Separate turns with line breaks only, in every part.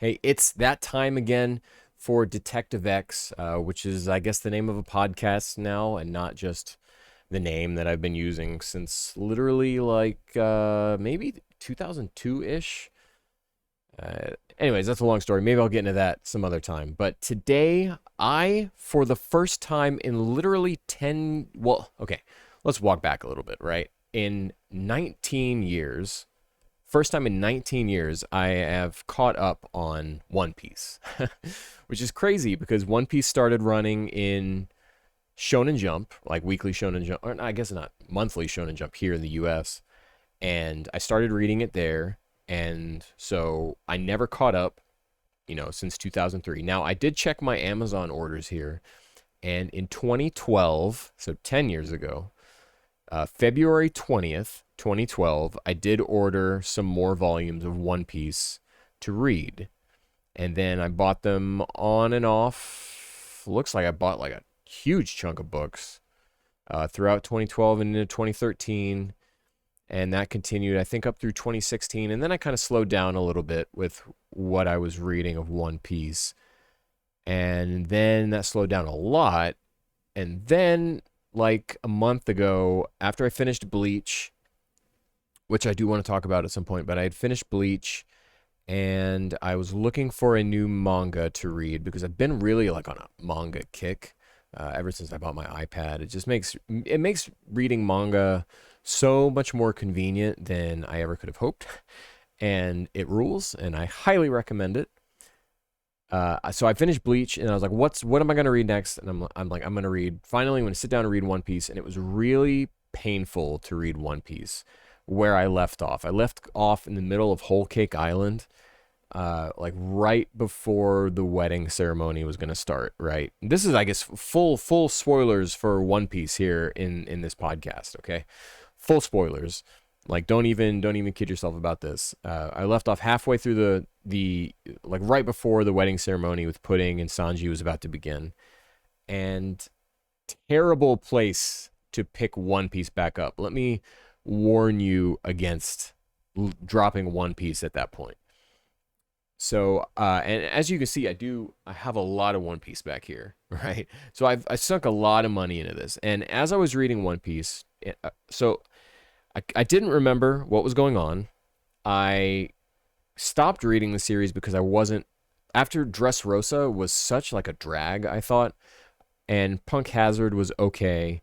Hey, it's that time again for Detective X, which is, I guess, the name of a podcast now, and not just the name that I've been using since literally maybe 2002 ish. Anyways, that's a long story. Maybe I'll get into that some other time. But today, for the first time in literally 10, well, okay, let's walk back a little bit, right? In 19 years, first time in 19 years, I have caught up on One Piece, which is crazy because One Piece started running in Shonen Jump, like weekly Shonen Jump, or I guess not monthly Shonen Jump here in the US. And I started reading it there. And so I never caught up, since 2003. Now, I did check my Amazon orders here. And in 2012, so 10 years ago, February 20th, 2012, I did order some more volumes of One Piece to read. And then I bought them on and off. Looks like I bought like a huge chunk of books throughout 2012 and into 2013. And that continued, I think, up through 2016. And then I kind of slowed down a little bit with what I was reading of One Piece. And then that slowed down a lot. And then, like a month ago, after I finished Bleach, which I do want to talk about at some point, but I had finished Bleach and I was looking for a new manga to read because I've been really like on a manga kick ever since I bought my iPad. It makes reading manga so much more convenient than I ever could have hoped, and it rules, and I highly recommend it. So I finished Bleach, and I was like, what am I gonna read next? And I'm like, I'm gonna sit down and read One Piece, and it was really painful to read One Piece where I left off. I left off in the middle of Whole Cake Island, like right before the wedding ceremony was gonna start. Right. This is, I guess, full spoilers for One Piece here in this podcast. Okay, full spoilers. Like, don't even kid yourself about this. I left off halfway through the like right before the wedding ceremony with Pudding and Sanji was about to begin, and terrible place to pick One Piece back up. Let me warn you against dropping One Piece at that point. So, and as you can see, I have a lot of One Piece back here, right? So I sunk a lot of money into this, and as I was reading One Piece, so I didn't remember what was going on. I stopped reading the series because I wasn't, after Dressrosa was such like a drag, I thought, and Punk Hazard was okay.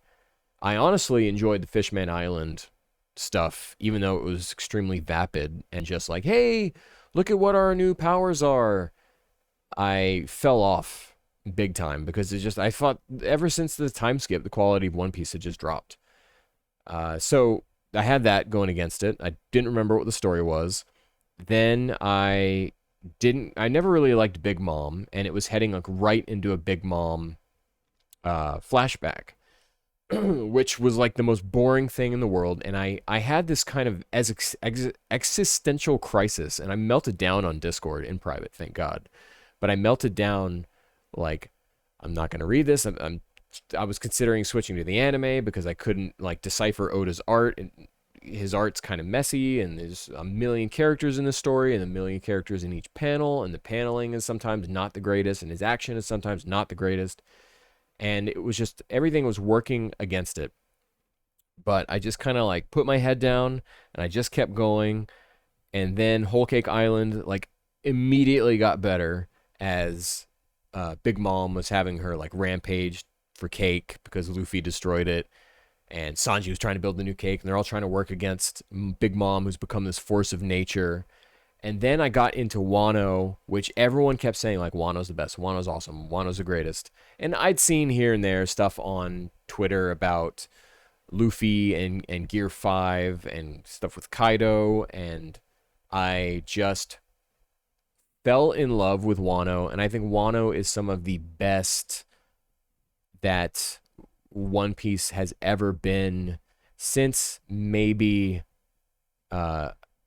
I honestly enjoyed the Fishman Island stuff, even though it was extremely vapid and just like, hey, look at what our new powers are. I fell off big time because I thought ever since the time skip, the quality of One Piece had just dropped. So I had that going against it. I didn't remember what the story was. Then I never really liked Big Mom, and it was heading like right into a Big Mom flashback, which was like the most boring thing in the world. And I had this kind of existential crisis, and I melted down on Discord in private, thank God. But I melted down like, I'm not going to read this. I was considering switching to the anime because I couldn't like decipher Oda's art, and his art's kind of messy, and there's a million characters in the story and a million characters in each panel, and the paneling is sometimes not the greatest, and his action is sometimes not the greatest. And it was just, everything was working against it. But I just kind of like put my head down and I just kept going. And then Whole Cake Island like immediately got better as Big Mom was having her like rampage for cake because Luffy destroyed it, and Sanji was trying to build the new cake, and they're all trying to work against Big Mom, who's become this force of nature. And then I got into Wano, which everyone kept saying like, Wano's the best, Wano's awesome, Wano's the greatest. And I'd seen here and there stuff on Twitter about Luffy and Gear 5 and stuff with Kaido, and I just fell in love with Wano, and I think Wano is some of the best that One Piece has ever been since maybe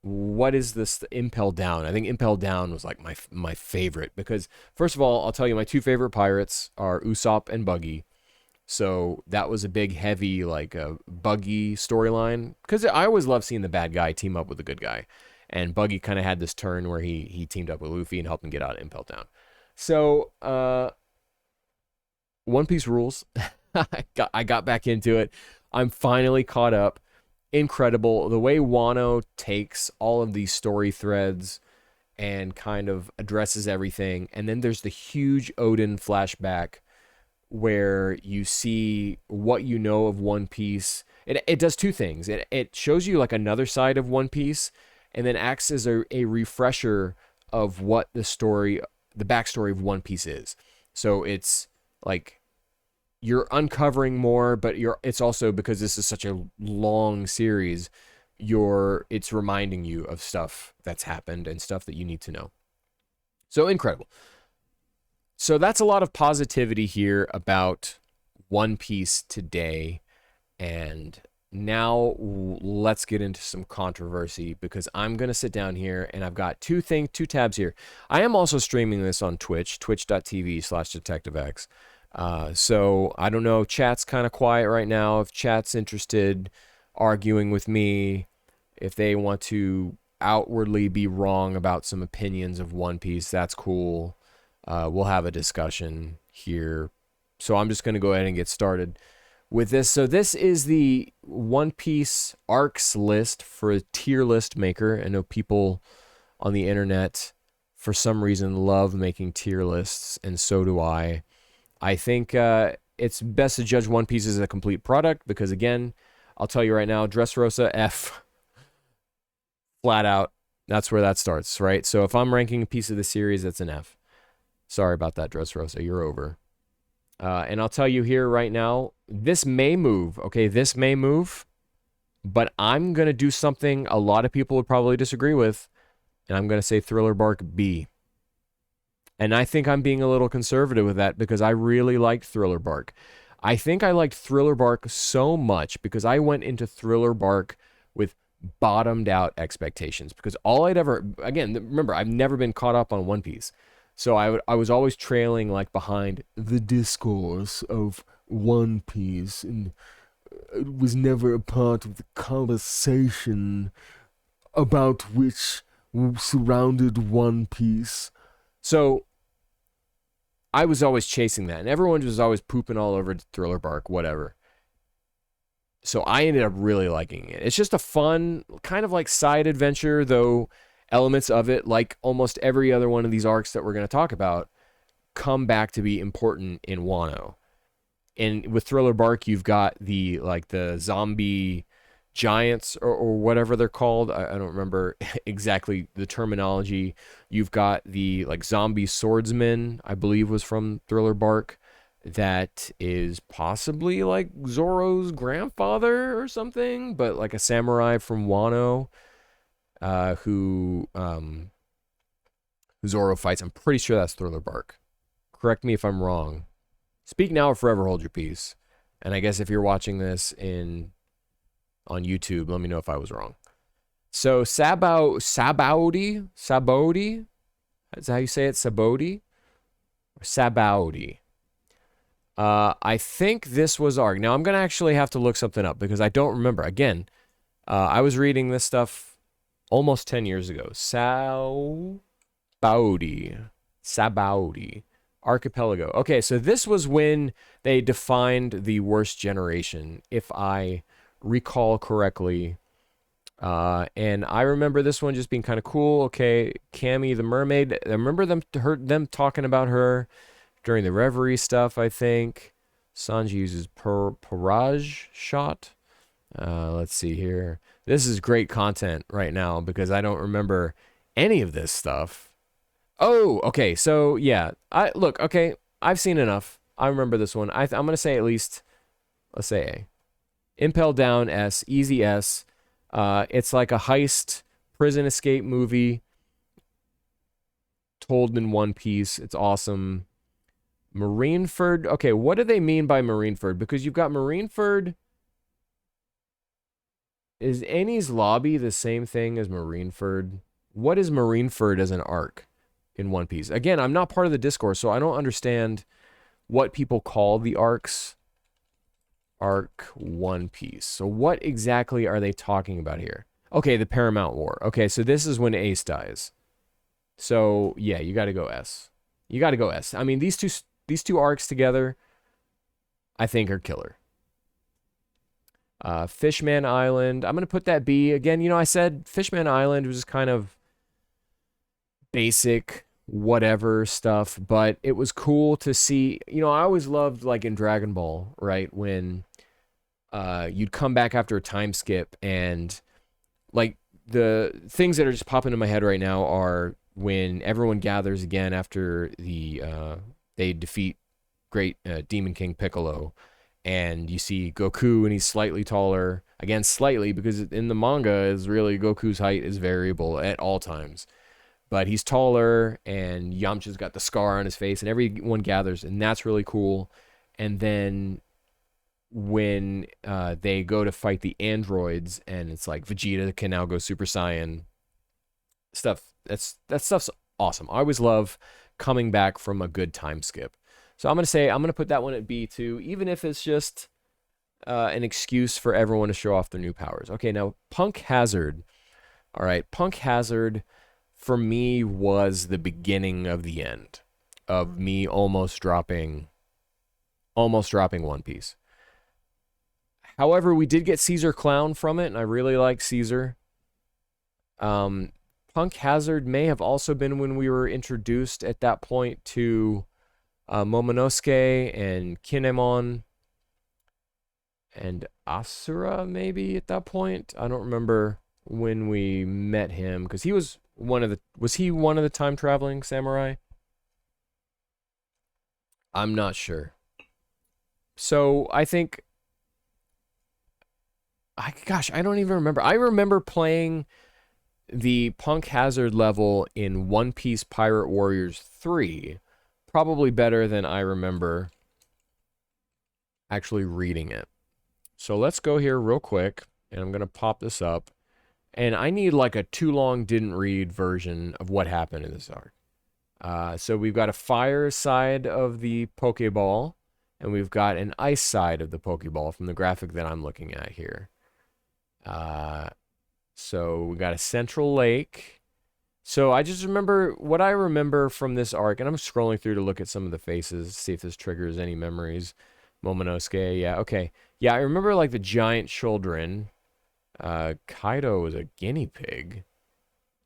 what is this, Impel Down. I think Impel Down was like my favorite because, first of all, I'll tell you, my two favorite pirates are Usopp and Buggy. So that was a big heavy like a Buggy storyline because I always love seeing the bad guy team up with the good guy. and Buggy kind of had this turn where he teamed up with Luffy and helped him get out of Impel Down. So One Piece rules. I got back into it. I'm finally caught up. Incredible. The way Wano takes all of these story threads and kind of addresses everything. And then there's the huge Odin flashback where you see what you know of One Piece. It does two things. It shows you like another side of One Piece, and then acts as a refresher of what the backstory of One Piece is. So it's like you're uncovering more, but it's also, because this is such a long series, it's reminding you of stuff that's happened and stuff that you need to know. So incredible. So that's a lot of positivity here about One Piece today. And now let's get into some controversy, because I'm going to sit down here and I've got two tabs here. I am also streaming this on Twitch, twitch.tv/DetectiveX. So I don't know, chat's kind of quiet right now. If chat's interested arguing with me, if they want to outwardly be wrong about some opinions of One Piece, that's cool. We'll have a discussion here. So I'm just going to go ahead and get started with this. So this is the One Piece arcs list for a tier list maker. I know people on the internet, for some reason, love making tier lists, and so do I. I think it's best to judge One Piece as a complete product, because, again, I'll tell you right now, Dressrosa F, flat out, that's where that starts, right? So if I'm ranking a piece of the series, that's an F. Sorry about that, Dressrosa, you're over. And I'll tell you here right now, this may move, okay? This may move, but I'm going to do something a lot of people would probably disagree with, and I'm going to say Thriller Bark B. And I think I'm being a little conservative with that, because I really liked Thriller Bark. I think I liked Thriller Bark so much because I went into Thriller Bark with bottomed out expectations, because all I'd ever, again, remember, I've never been caught up on One Piece. So I was always trailing like behind the discourse of One Piece, and it was never a part of the conversation about which surrounded One Piece. So I was always chasing that, and everyone was always pooping all over Thriller Bark, whatever. So I ended up really liking it. It's just a fun, kind of like side adventure, though elements of it, like almost every other one of these arcs that we're going to talk about, come back to be important in Wano. And with Thriller Bark, you've got the zombie giants or whatever they're called. I don't remember exactly the terminology. You've got the like zombie swordsman, I believe was from Thriller Bark, that is possibly like Zoro's grandfather or something, but like a samurai from Wano, who Zoro fights. I'm pretty sure that's Thriller Bark. Correct me if I'm wrong. Speak now or forever hold your peace. And I guess if you're watching this on YouTube, let me know if I was wrong. So Sabaody? Is that how you say it? Sabaody? Or Sabaody? I think this was arc. Now I'm going to actually have to look something up, because I don't remember. Again, I was reading this stuff almost 10 years ago. Sabaody. Archipelago. Okay, so this was when they defined the worst generation, if I recall correctly. And I remember this one just being kind of cool. Okay, Cammy the mermaid. I remember them talking about her during the Reverie stuff, I think. Sanji uses Parage shot. Let's see here. This is great content right now, because I don't remember any of this stuff. Oh, okay. So yeah, okay. I've seen enough. I remember this one. I'm gonna say at least, let's say A. Impel Down S, easy S. It's like a heist prison escape movie told in one piece. It's awesome. Marineford. Okay, what do they mean by Marineford? Because you've got Marineford. Is Enies Lobby the same thing as Marineford? What is Marineford as an arc in One Piece? Again, I'm not part of the discourse, so I don't understand what people call the arcs. Arc One Piece. So what exactly are they talking about here? Okay, the Paramount War. Okay, so this is when Ace dies. So yeah, you got to go S. You got to go S. I mean, these two arcs together, I think, are killer. Fishman Island. I'm gonna put that B again. I said Fishman Island was kind of basic, whatever stuff, but it was cool to see. I always loved like in Dragon Ball, right? When you'd come back after a time skip, and like the things that are just popping in my head right now are when everyone gathers again after they defeat great Demon King Piccolo, and you see Goku and he's slightly taller. Again, slightly, because in the manga is really Goku's height is variable at all times. But he's taller, and Yamcha's got the scar on his face, and everyone gathers, and that's really cool. And then when they go to fight the androids, and it's like Vegeta can now go Super Saiyan, that stuff's awesome. I always love coming back from a good time skip. So I'm gonna put that one at B too, even if it's just an excuse for everyone to show off their new powers. Okay, now Punk Hazard. All right, Punk Hazard for me was the beginning of the end of me almost dropping One Piece. However, we did get Caesar Clown from it, and I really like Caesar. Punk Hazard may have also been when we were introduced at that point to Momonosuke and Kinemon and Asura, maybe at that point. I don't remember when we met him, because he was he one of the time traveling samurai? I'm not sure. So I think, I don't even remember. I remember playing the Punk Hazard level in One Piece Pirate Warriors 3 probably better than I remember actually reading it. So let's go here real quick, and I'm going to pop this up. And I need like a too long didn't read version of what happened in this arc. So we've got a fire side of the Pokeball, and we've got an ice side of the Pokeball from the graphic that I'm looking at here. So we got a central lake. So I just remember what I remember from this arc, and I'm scrolling through to look at some of the faces, see if this triggers any memories. Momonosuke, yeah, okay. Yeah, I remember like the giant children. Kaido was a guinea pig.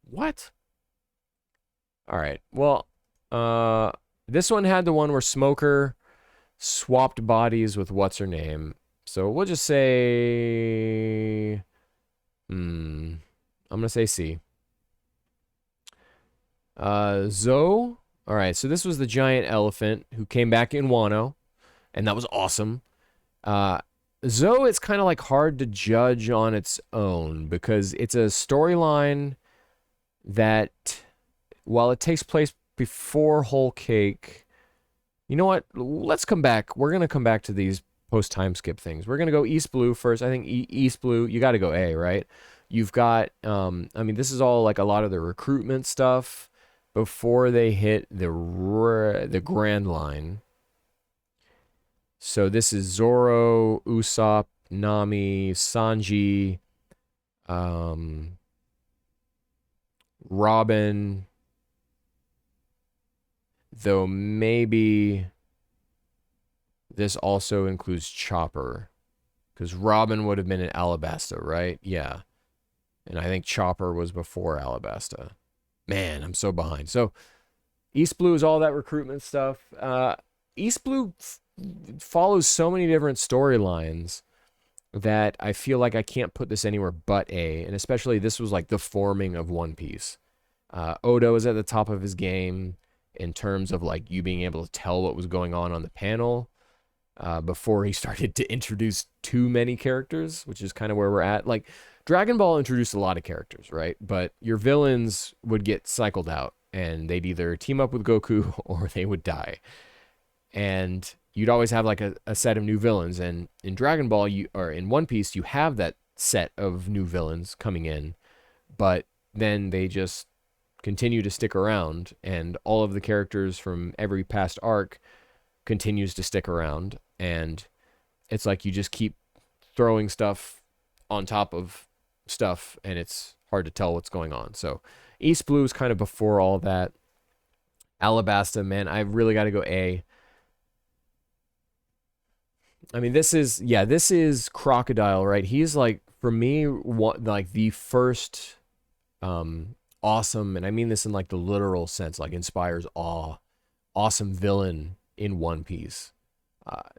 What? All right. Well, this one had the one where Smoker swapped bodies with what's her name. So we'll just say, I'm gonna say C. Zoe. All right. So this was the giant elephant who came back in Wano, and that was awesome. Zoe, it's kind of like hard to judge on its own because it's a storyline that, while it takes place before Whole Cake, you know what? Let's come back. We're going to come back to these post-time skip things. We're going to go East Blue first. I think East Blue, you got to go A, right? You've got, I mean, this is all like a lot of the recruitment stuff before they hit the Grand Line. So this is Zoro, Usopp, Nami, Sanji, Robin, though maybe this also includes Chopper, because Robin would have been in Alabasta, right? Yeah. And I think Chopper was before Alabasta. Man, I'm so behind. So East Blue is all that recruitment stuff. East Blue follows so many different storylines that I feel like I can't put this anywhere but A, and especially this was like the forming of One Piece. Odo is at the top of his game in terms of like you being able to tell what was going on the panel before he started to introduce too many characters, which is kind of where we're at. Like Dragon Ball introduced a lot of characters, right? But your villains would get cycled out, and they'd either team up with Goku or they would die. And you'd always have like a set of new villains. And in Dragon Ball, or in One Piece, you have that set of new villains coming in, but then they just continue to stick around, and all of the characters from every past arc continues to stick around, and it's like you just keep throwing stuff on top of stuff, and it's hard to tell what's going on. So East Blue is kind of before all that. Alabasta, man, I really got to go A. I mean, this is Crocodile, right? He's like, for me, like the first awesome, and I mean this in like the literal sense, like inspires awe, awesome villain in One Piece.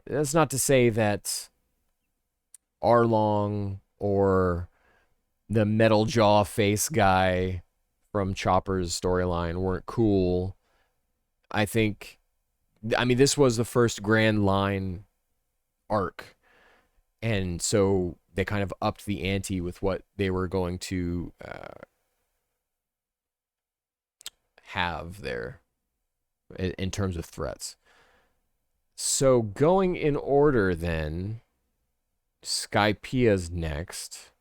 That's not to say that Arlong or the metal jaw face guy from Chopper's storyline weren't cool. I think, I mean, this was the first Grand Line arc, and so they kind of upped the ante with what they were going to have there in terms of threats. So going in order then, Skypia's next.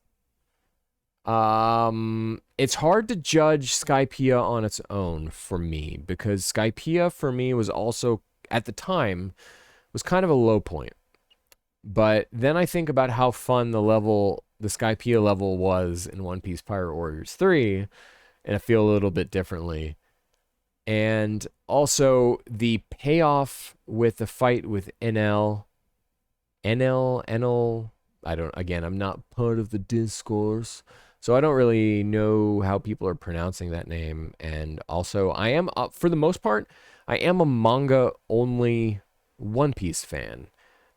It's hard to judge Skypia on its own for me, because Skypia for me was also, at the time, was kind of a low point. But then I think about how fun the Skypia level was in One Piece Pirate Warriors 3, and I feel a little bit differently. And also the payoff with the fight with NL, I'm not part of the discourse, so I don't really know how people are pronouncing that name. And also, I am, for the most part, I am a manga only One Piece fan.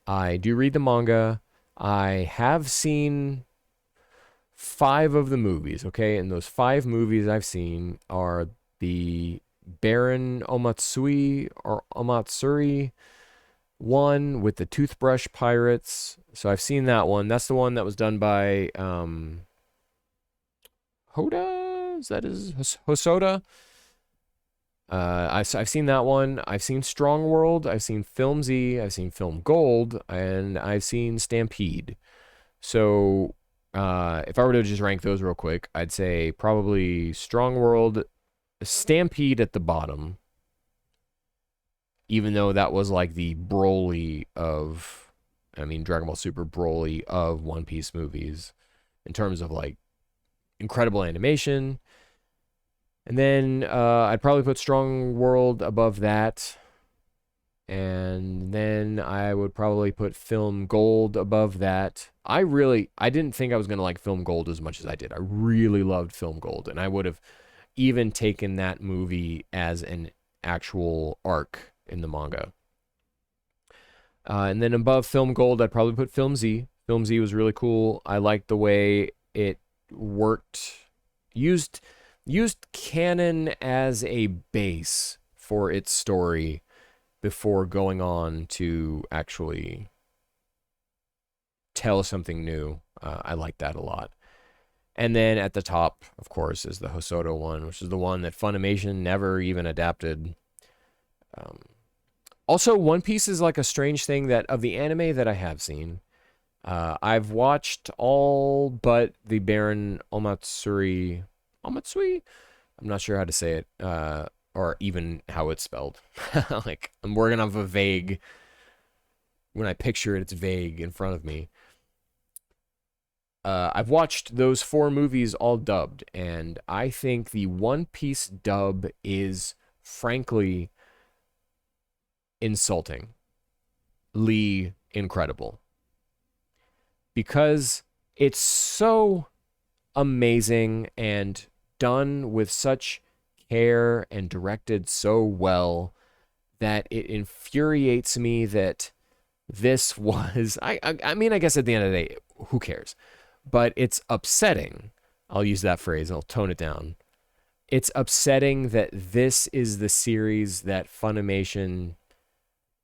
I do read the manga. I have seen 5 of the movies, okay? And those 5 movies I've seen are the Baron Omatsui or Omatsuri one with the toothbrush pirates. So I've seen that one. That's the one that was done by Hoda? Is that his Hosoda? I've seen that one. I've seen Strong World. I've seen Film Z. I've seen Film Gold, and I've seen Stampede. So if I were to just rank those real quick, I'd say probably Strong World, Stampede at the bottom, even though that was like the Broly of, I mean, Dragon Ball Super Broly of One Piece movies in terms of like incredible animation. And then I'd probably put Strong World above that. And then I would probably put Film Gold above that. I didn't think I was going to like Film Gold as much as I did. I really loved Film Gold, and I would have even taken that movie as an actual arc in the manga. And then above Film Gold, I'd probably put Film Z. Film Z was really cool. I liked the way it worked, used canon as a base for its story before going on to actually tell something new. I like that a lot. And then at the top, of course, is the Hosoda one, which is the one that Funimation never even adapted. Also, One Piece is like a strange thing that of the anime that I have seen, I've watched all but the Baron Omatsuri. Omatsui? I'm not sure how to say it, or even how it's spelled. Like, I'm working off a vague, when I picture it, it's vague in front of me. I've watched those 4 movies all dubbed, and I think the One Piece dub is, frankly, insultingly incredible. Because it's so amazing and done with such care and directed so well that it infuriates me that this was, I mean, I guess at the end of the day, who cares? But it's upsetting. I'll use that phrase. I'll tone it down. It's upsetting that this is the series that Funimation,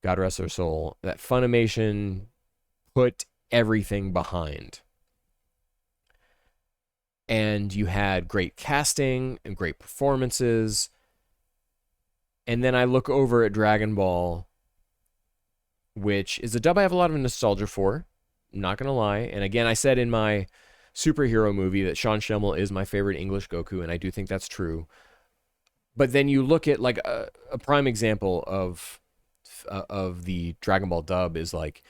God rest their soul, that Funimation put everything behind. And you had great casting and great performances. And then I look over at Dragon Ball, which is a dub I have a lot of nostalgia for. I'm not going to lie. And again, I said in my superhero movie that Sean Schemmel is my favorite English Goku, and I do think that's true. But then you look at like a prime example of the Dragon Ball dub is like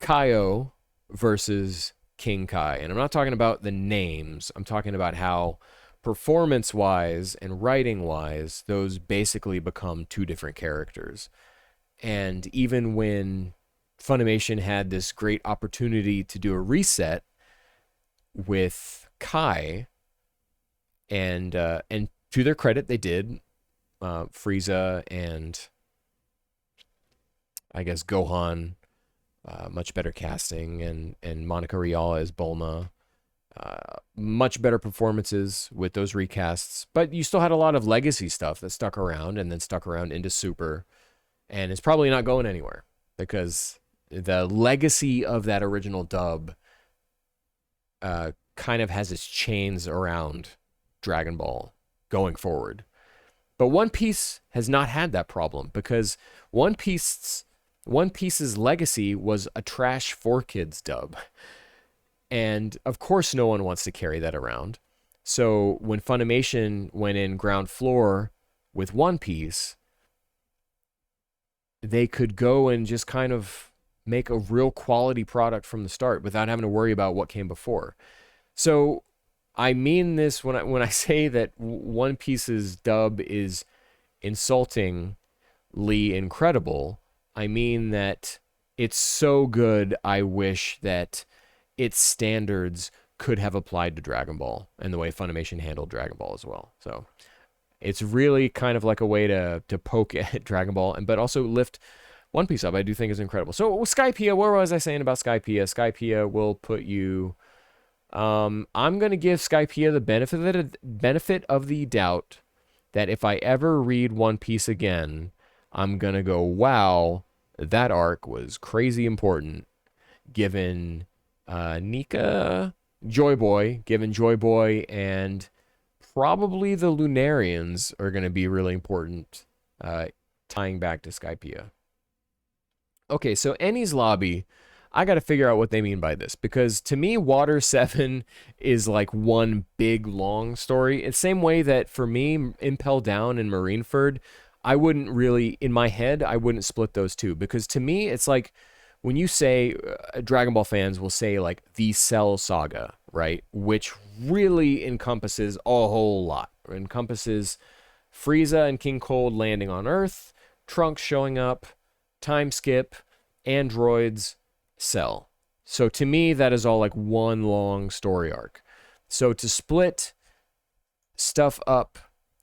Kaio versus King Kai. And I'm not talking about the names, I'm talking about how performance wise and writing wise, those basically become two different characters. And even when Funimation had this great opportunity to do a reset with Kai, and to their credit, they did. Frieza and I guess Gohan, much better casting, and Monica Rial as Bulma. Much better performances with those recasts, but you still had a lot of legacy stuff that stuck around and then stuck around into Super, and it's probably not going anywhere because the legacy of that original dub kind of has its chains around Dragon Ball going forward. But One Piece has not had that problem because One Piece's legacy was a trash 4Kids dub. And of course, no one wants to carry that around. So when Funimation went in ground floor with One Piece, they could go and just kind of make a real quality product from the start without having to worry about what came before. So I mean this when I say that One Piece's dub is insultingly incredible. I mean that it's so good. I wish that its standards could have applied to Dragon Ball and the way Funimation handled Dragon Ball as well. So it's really kind of like a way to poke at Dragon Ball, but also lift One Piece up. I do think is incredible. So Skypiea, what was I saying about Skypiea? Skypiea will put you. I'm gonna give Skypiea the benefit of the doubt that if I ever read One Piece again, I'm gonna go, wow, that arc was crazy important, given Nika, Joy Boy, given Joy Boy, and probably the Lunarians are going to be really important, tying back to Skypiea. Okay, so Enies Lobby, I got to figure out what they mean by this, because to me, Water 7 is like one big, long story. It's the same way that for me, Impel Down and Marineford, I wouldn't really, in my head, I wouldn't split those two, because to me, it's like, when you say, Dragon Ball fans will say like the Cell Saga, right? Which really encompasses a whole lot. It encompasses Frieza and King Cold landing on Earth, Trunks showing up, time skip, androids, Cell. So to me, that is all like one long story arc. So to split stuff up,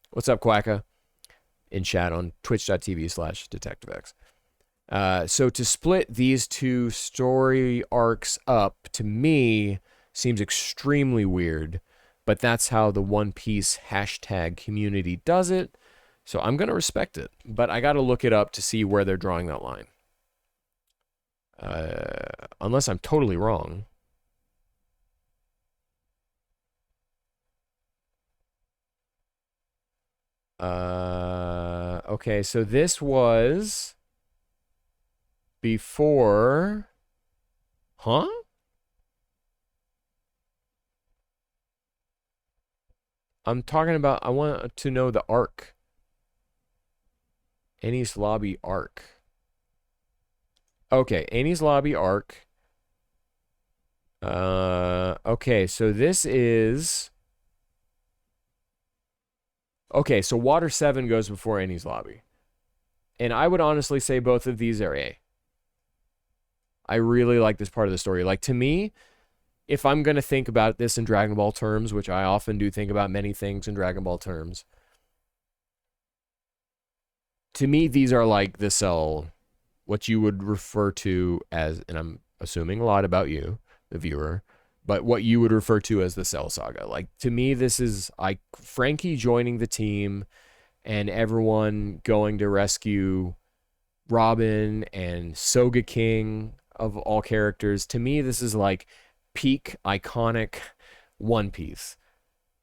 what's up, Quacka? In chat on twitch.tv/DetectiveX. So to split these two story arcs up, to me, seems extremely weird, but that's how the One Piece hashtag community does it, so I'm going to respect it, but I got to look it up to see where they're drawing that line. Unless I'm totally wrong. Okay, so this was before, huh? I'm talking about, I want to know the arc. Enies Lobby arc. Okay, Enies Lobby arc. Okay, so this is, okay, so Water 7 goes before Enies Lobby. And I would honestly say both of these are A. I really like this part of the story. Like, to me, if I'm going to think about this in Dragon Ball terms, which I often do think about many things in Dragon Ball terms, to me, these are like the Cell, what you would refer to as, and I'm assuming a lot about you, the viewer, but what you would refer to as the Cell Saga. Like, to me, this is like Frankie joining the team and everyone going to rescue Robin and Soga King of all characters. To me, this is like peak iconic One Piece,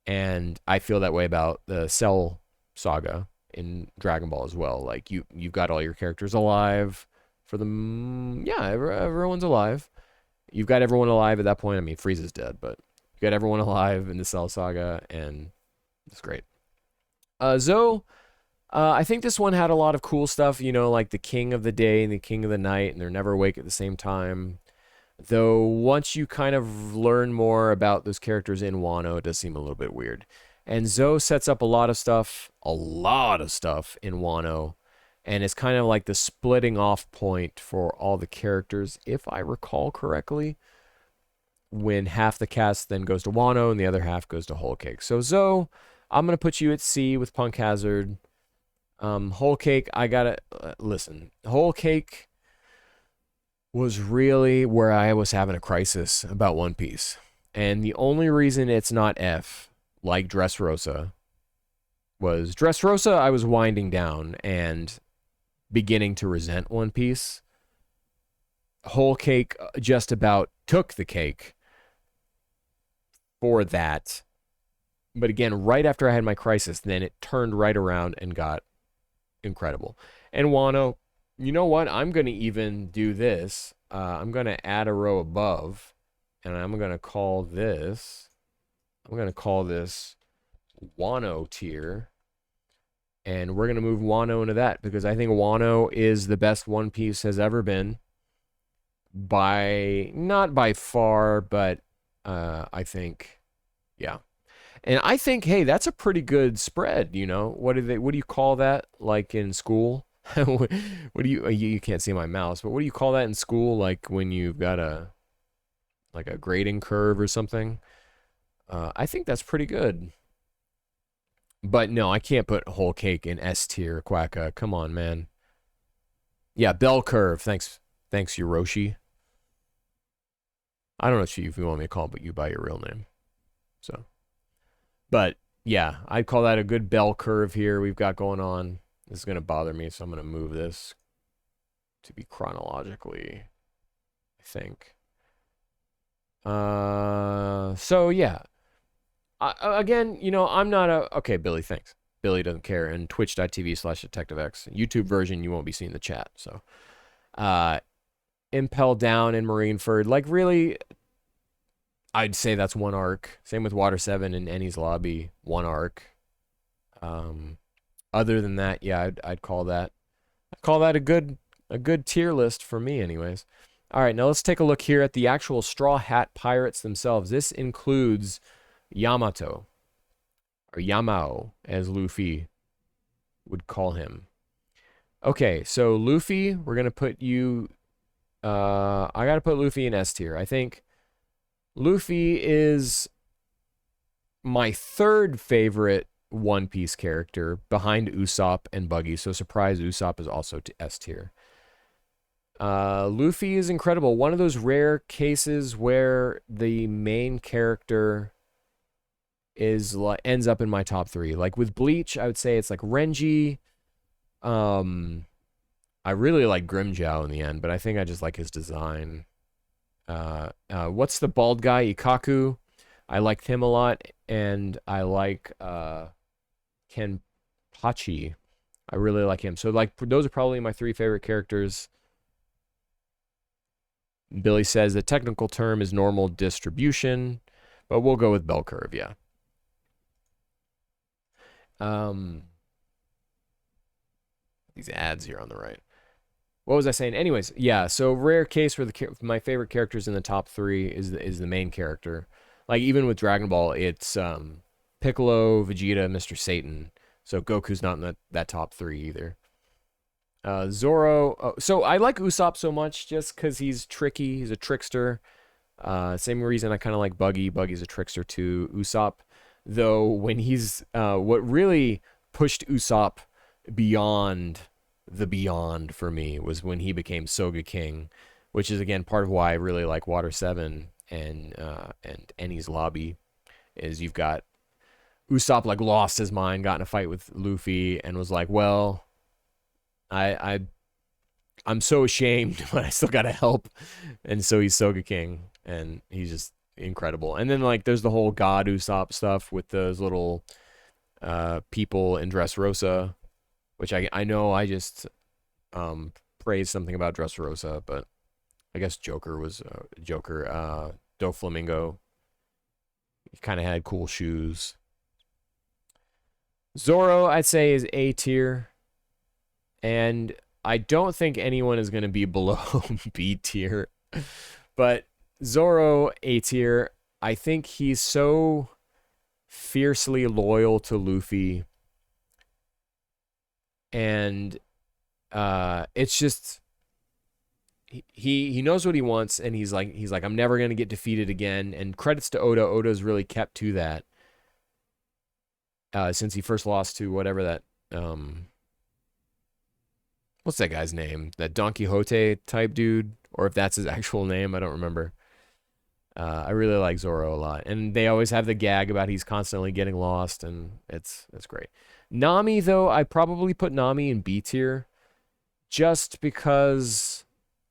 and I feel that way about the Cell Saga in Dragon Ball as well. Like, you've got all your characters alive for the, yeah, everyone's alive. You've got everyone alive at that point. I mean, Frieza's dead, but you got everyone alive in the Cell Saga, and it's great. Zoe, I think this one had a lot of cool stuff, you know, like the King of the Day and the King of the Night, and they're never awake at the same time. Though once you kind of learn more about those characters in Wano, it does seem a little bit weird. And Zoe sets up a lot of stuff in Wano, and it's kind of like the splitting off point for all the characters, if I recall correctly, when half the cast then goes to Wano and the other half goes to Whole Cake. So Zoe, I'm gonna put you at C with Punk Hazard. Whole Cake, I gotta listen. Whole Cake was really where I was having a crisis about One Piece. And the only reason it's not F, like Dressrosa, was Dressrosa, I was winding down and beginning to resent One Piece. Whole Cake just about took the cake for that. But again, right after I had my crisis, then it turned right around and got incredible. And Wano, you know what? I'm going to even do this. I'm going to add a row above, and I'm going to call this Wano tier. And we're going to move Wano into that because I think Wano is the best One Piece has ever been. Not by far, but I think, yeah. And I think, hey, that's a pretty good spread, you know? What do you call that, like in school? What do you can't see my mouse, but what do you call that in school, like when you've got a grading curve or something? I think that's pretty good. But no, I can't put Whole Cake in S tier, Quacka. Come on, man. Yeah, bell curve. Thanks, Hiroshi. I don't know if you want me to call you by your real name. So, but yeah, I'd call that a good bell curve here we've got going on. This is going to bother me, so I'm going to move this to be chronologically, I think. So yeah. Again, you know, I'm not a... Okay, Billy, thanks. Billy doesn't care. And twitch.tv/DetectiveX. YouTube version, you won't be seeing the chat. So, Impel Down and Marineford. Like, really, I'd say that's one arc. Same with Water 7 and Ennie's Lobby. One arc. Other than that, yeah, I'd call that... a good tier list for me, anyways. All right, now let's take a look here at the actual Straw Hat Pirates themselves. This includes Yamato, or Yamao, as Luffy would call him. Okay, so Luffy, we're going to put you... I got to put Luffy in S tier. I think Luffy is my third favorite One Piece character behind Usopp and Buggy, so surprise, Usopp is also to S tier. Luffy is incredible. One of those rare cases where the main character ends up in my top 3. Like with Bleach, I would say it's like Renji. I really like Grimjow in the end, but I think I just like his design. What's the bald guy? Ikaku. I liked him a lot, and I like Kenpachi. I really like him. So like those are probably my 3 favorite characters. Billy says the technical term is normal distribution, but we'll go with bell curve, yeah. These ads here on the right. What was I saying? Anyways, yeah. So rare case where my favorite characters in the top 3 is the main character. Like even with Dragon Ball, it's Piccolo, Vegeta, Mr. Satan. So Goku's not in that top 3 either. Zoro. So I like Usopp so much just because he's tricky. He's a trickster. Same reason I kind of like Buggy. Buggy's a trickster too. Usopp, though, when he's what really pushed Usopp beyond the beyond for me was when he became Soga King, which is again part of why I really like Water 7 and Ennie's Lobby. Is you've got Usopp like lost his mind, got in a fight with Luffy, and was like, well, I'm so ashamed, but I still gotta help. And so he's Soga King, and he's just incredible. And then like there's the whole God Usopp stuff with those little people in Dressrosa, which I know I just praised something about Dressrosa, but I guess Joker was Doflamingo. He kind of had cool shoes. Zoro, I'd say, is A tier. And I don't think anyone is going to be below B tier. But Zoro, A tier. I think he's so fiercely loyal to Luffy, and it's just he knows what he wants, and he's like I'm never gonna get defeated again. And credits to Oda. Oda's really kept to that since he first lost to whatever that what's that guy's name? That Don Quixote type dude, or if that's his actual name, I don't remember. I really like Zoro a lot, and they always have the gag about he's constantly getting lost, and it's great. Nami though, I probably put Nami in B tier, just because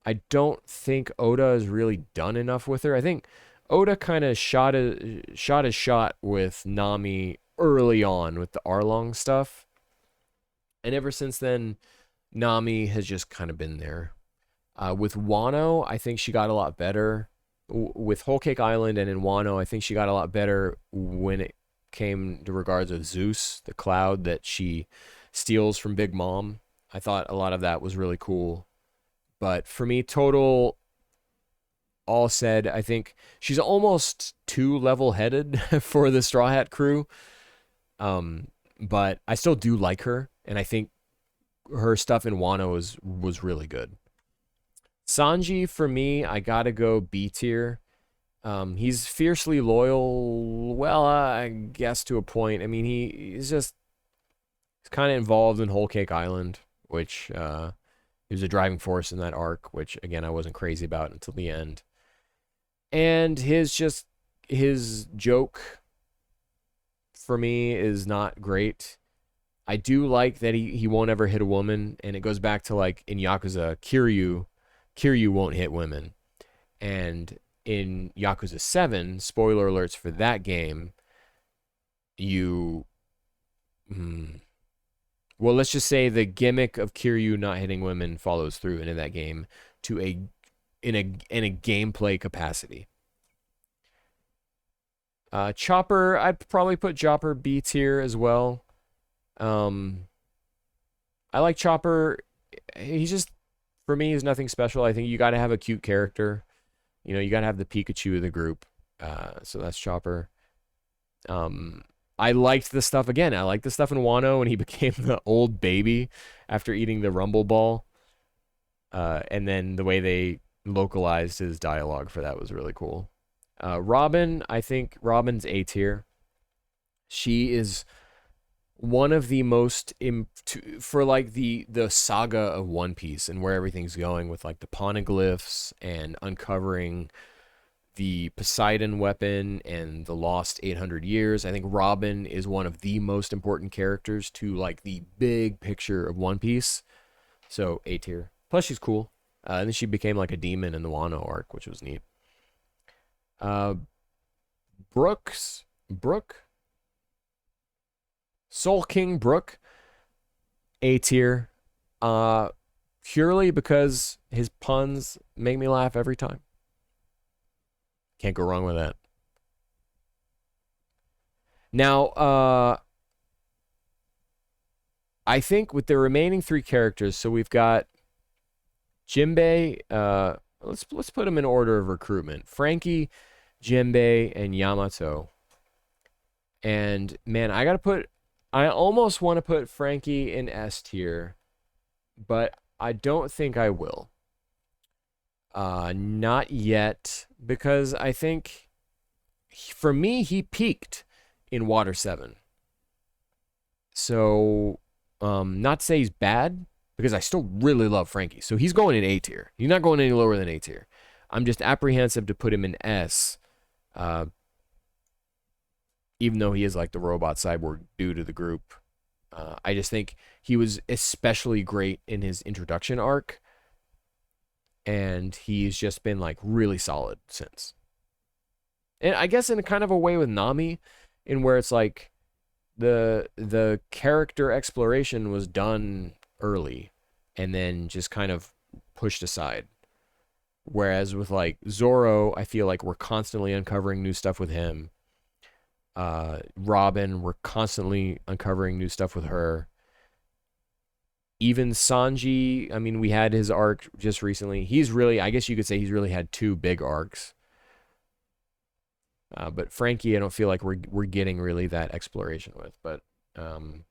I don't think Oda has really done enough with her. I think Oda kind of shot his shot with Nami early on with the Arlong stuff, and ever since then, Nami has just kind of been there. With Wano, I think she got a lot better. With Whole Cake Island and in Wano, I think she got a lot better when it came to regards of Zeus, the cloud that she steals from Big Mom. I thought a lot of that was really cool. But for me, total, all said, I think she's almost too level-headed for the Straw Hat crew. But I still do like her, and I think her stuff in Wano was really good. Sanji, for me, I gotta go B tier. He's fiercely loyal. Well, I guess to a point. I mean, he's kind of involved in Whole Cake Island, which he was a driving force in that arc, which again I wasn't crazy about until the end. And his joke for me is not great. I do like that he won't ever hit a woman, and it goes back to like in Yakuza, Kiryu won't hit women. And in Yakuza 7, spoiler alerts for that game, you well, let's just say the gimmick of Kiryu not hitting women follows through into that game to in a gameplay capacity. Chopper, I'd probably put Chopper B tier as well. I like Chopper. He's just, for me, he's nothing special. I think you got to have a cute character. You know, you got to have the Pikachu of the group. So that's Chopper. I liked the stuff, again, I liked the stuff in Wano when he became the old baby after eating the Rumble Ball. And then the way they localized his dialogue for that was really cool. Robin, I think Robin's A tier. She is one of the most for like the saga of One Piece and where everything's going with like the poneglyphs and uncovering the Poseidon weapon and the lost 800 years. I think Robin is one of the most important characters to like the big picture of One Piece. So A tier. Plus she's cool. And then she became like a demon in the Wano arc, which was neat. Brook, Soul King Brook, A tier. Purely because his puns make me laugh every time. Can't go wrong with that. Now, I think with the remaining three characters, so we've got Jinbei. Let's put them in order of recruitment: Frankie, Jinbei, and Yamato. And man, I almost want to put Frankie in S tier, but I don't think I will. Not yet, because I think for me he peaked in Water 7. So, not to say he's bad, because I still really love Frankie. So he's going in A tier. He's not going any lower than A tier. I'm just apprehensive to put him in S, even though he is like the robot cyborg dude of the group. I just think he was especially great in his introduction arc, and he's just been like really solid since. And I guess in a kind of a way with Nami, in where it's like the character exploration was done early and then just kind of pushed aside. Whereas with like Zoro, I feel like we're constantly uncovering new stuff with him. Robin, we're constantly uncovering new stuff with her. Even Sanji, I mean, we had his arc just recently. He's really, I guess you could say he's really had two big arcs. But Frankie, I don't feel like we're getting really that exploration with. But um,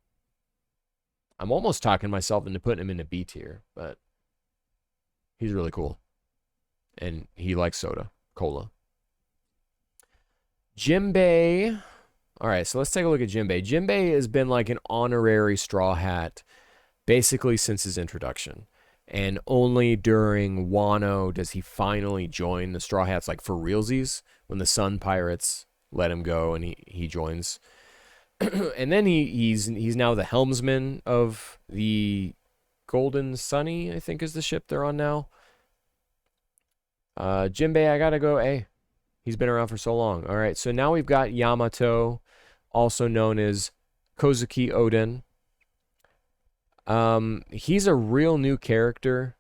I'm almost talking myself into putting him in a B tier. But he's really cool, and he likes soda, cola. Jimbei. All right, so let's take a look at Jimbei. Jimbei has been like an honorary Straw Hat basically since his introduction. And only during Wano does he finally join the Straw Hats, like for realsies, when the Sun Pirates let him go and he joins. And then he's now the helmsman of the Golden Sunny, I think is the ship they're on now. Jimbei, I gotta go A. He's been around for so long. All right, so now we've got Yamato, also known as Kozuki Oden. He's a real new character,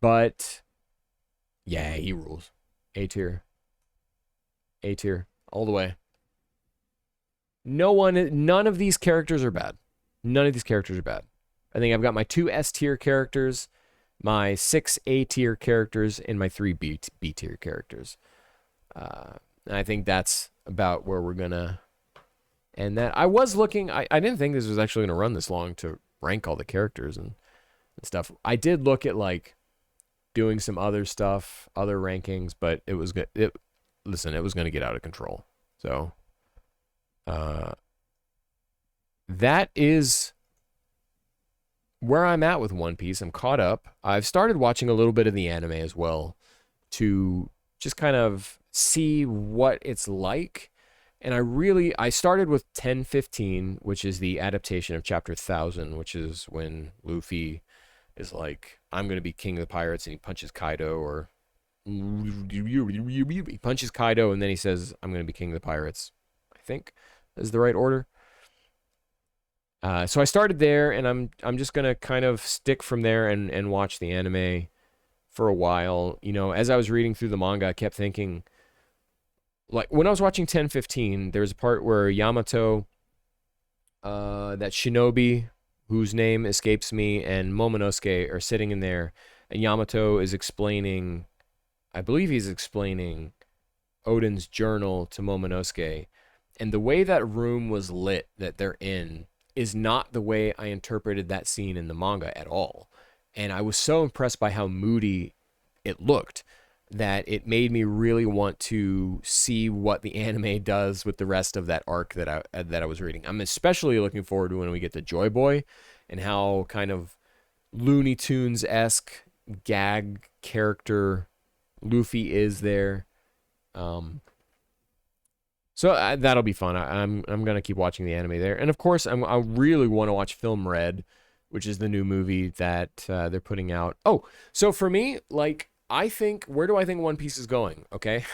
but yeah, he rules. A tier. A tier. All the way. None of these characters are bad. None of these characters are bad. I think I've got my 2 S tier characters, my 6 A tier characters, and my 3 B tier characters. And I think that's about where we're gonna end that. I was looking, I didn't think this was actually gonna run this long to rank all the characters and stuff. I did look at like doing some other stuff, other rankings, but it was good. Listen, it was going to get out of control. So, that is where I'm at with One Piece. I'm caught up. I've started watching a little bit of the anime as well to just kind of see what it's like. And I started with 1015, which is the adaptation of chapter 1000, which is when Luffy is like, I'm going to be king of the pirates, and he punches Kaido, or he punches Kaido, and then he says, I'm going to be king of the pirates, I think is the right order. So I started there, and I'm just going to kind of stick from there and watch the anime for a while. You know, as I was reading through the manga, I kept thinking, like when I was watching 1015, there was a part where Yamato, that shinobi whose name escapes me, and Momonosuke are sitting in there, and Yamato is explaining, I believe he's explaining Oden's journal to Momonosuke, and the way that room was lit that they're in is not the way I interpreted that scene in the manga at all. And I was so impressed by how moody it looked that it made me really want to see what the anime does with the rest of that arc that I was reading. I'm especially looking forward to when we get to Joy Boy and how kind of Looney Tunes-esque gag character Luffy is there. So that'll be fun. I'm gonna keep watching the anime there, and of course I really want to watch Film Red, which is the new movie that they're putting out. Oh, so for me, like, where do I think One Piece is going? Okay.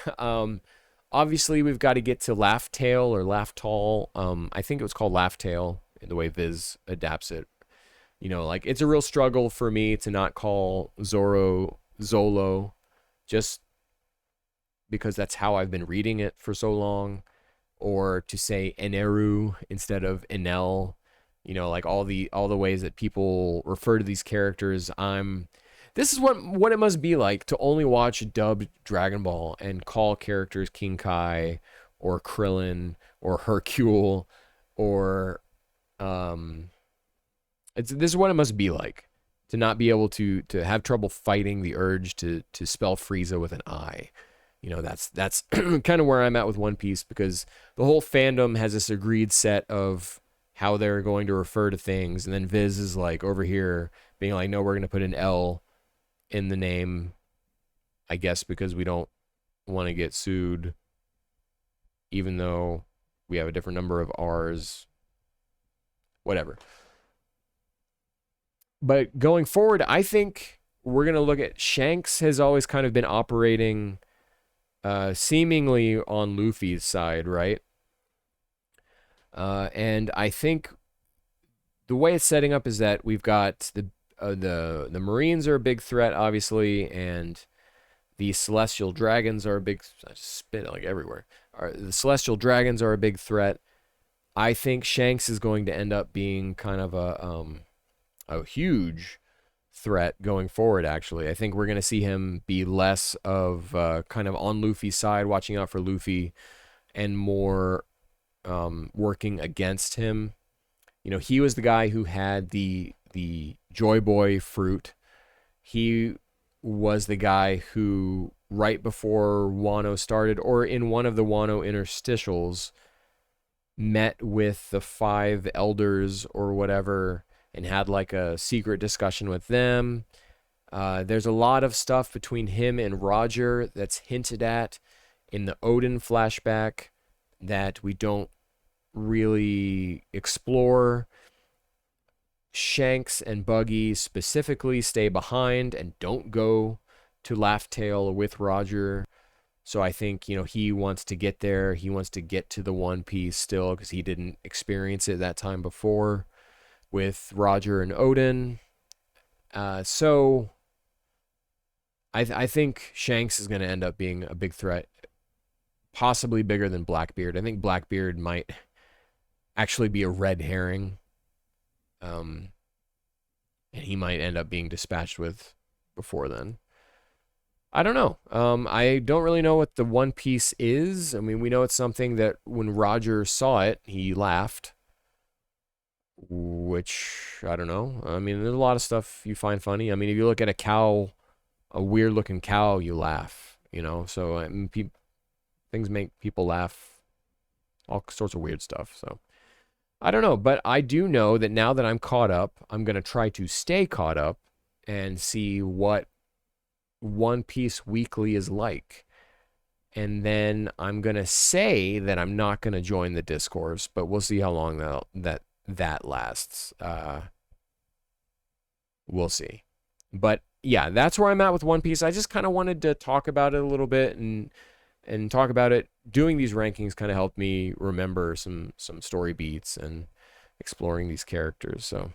Obviously we've got to get to Laugh Tale or Laugh Tall. I think it was called Laugh Tale in the way Viz adapts it. You know, like, it's a real struggle for me to not call Zoro Zolo, just because that's how I've been reading it for so long, or to say Eneru instead of Enel. You know, like all the ways that people refer to these characters. This is what it must be like to only watch dubbed Dragon Ball and call characters King Kai or Krillin or Hercule or this is what it must be like to not be able to have trouble fighting the urge to spell Frieza with an I. You know, that's kind of where I'm at with One Piece, because the whole fandom has this agreed set of how they're going to refer to things, and then Viz is like over here being like, no, we're going to put an L in the name, I guess because we don't want to get sued, even though we have a different number of R's, whatever. But going forward, I think we're going to look at Shanks has always kind of been operating seemingly on Luffy's side, right? And I think the way it's setting up is that we've got the Marines are a big threat, obviously, and the Celestial Dragons are a big. I just spit it like everywhere. The Celestial Dragons are a big threat. I think Shanks is going to end up being kind of a huge threat going forward, actually. I think we're going to see him be less of kind of on Luffy's side, watching out for Luffy, and more working against him. You know, he was the guy who had the Joy Boy fruit. He was the guy who, right before Wano started, or in one of the Wano interstitials, met with the 5 elders or whatever and had like a secret discussion with them. There's a lot of stuff between him and Roger that's hinted at in the Odin flashback that we don't really explore. Shanks and Buggy specifically stay behind and don't go to Laugh Tale with Roger. So I think, you know, he wants to get there. He wants to get to the One Piece still because he didn't experience it that time before with Roger and Odin. So I think Shanks is going to end up being a big threat, possibly bigger than Blackbeard. I think Blackbeard might actually be a red herring. And he might end up being dispatched with before then. I don't know. I don't really know what the One Piece is. I mean, we know it's something that when Roger saw it, he laughed. Which, I don't know. I mean, there's a lot of stuff you find funny. I mean, if you look at a cow, a weird looking cow, you laugh, you know? So, I mean, things make people laugh. All sorts of weird stuff, so. I don't know, but I do know that now that I'm caught up, I'm going to try to stay caught up and see what One Piece Weekly is like. And then I'm going to say that I'm not going to join the discourse, but we'll see how long that lasts. We'll see. But yeah, that's where I'm at with One Piece. I just kind of wanted to talk about it a little bit and talk about it. Doing these rankings kind of helped me remember some story beats and exploring these characters. So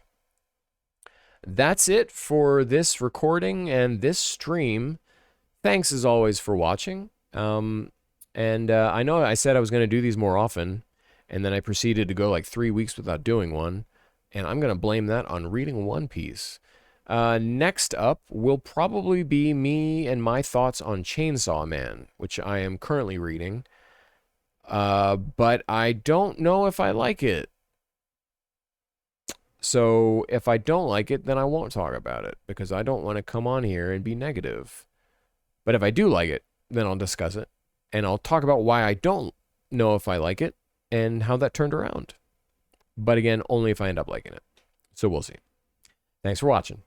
that's it for this recording and this stream. Thanks as always for watching. And I know I said I was going to do these more often, and then I proceeded to go like 3 weeks without doing one, and I'm going to blame that on reading One Piece. Next up will probably be me and my thoughts on Chainsaw Man, which I am currently reading. But I don't know if I like it. So if I don't like it, then I won't talk about it because I don't want to come on here and be negative. But if I do like it, then I'll discuss it and I'll talk about why I don't know if I like it and how that turned around. But again, only if I end up liking it. So we'll see. Thanks for watching.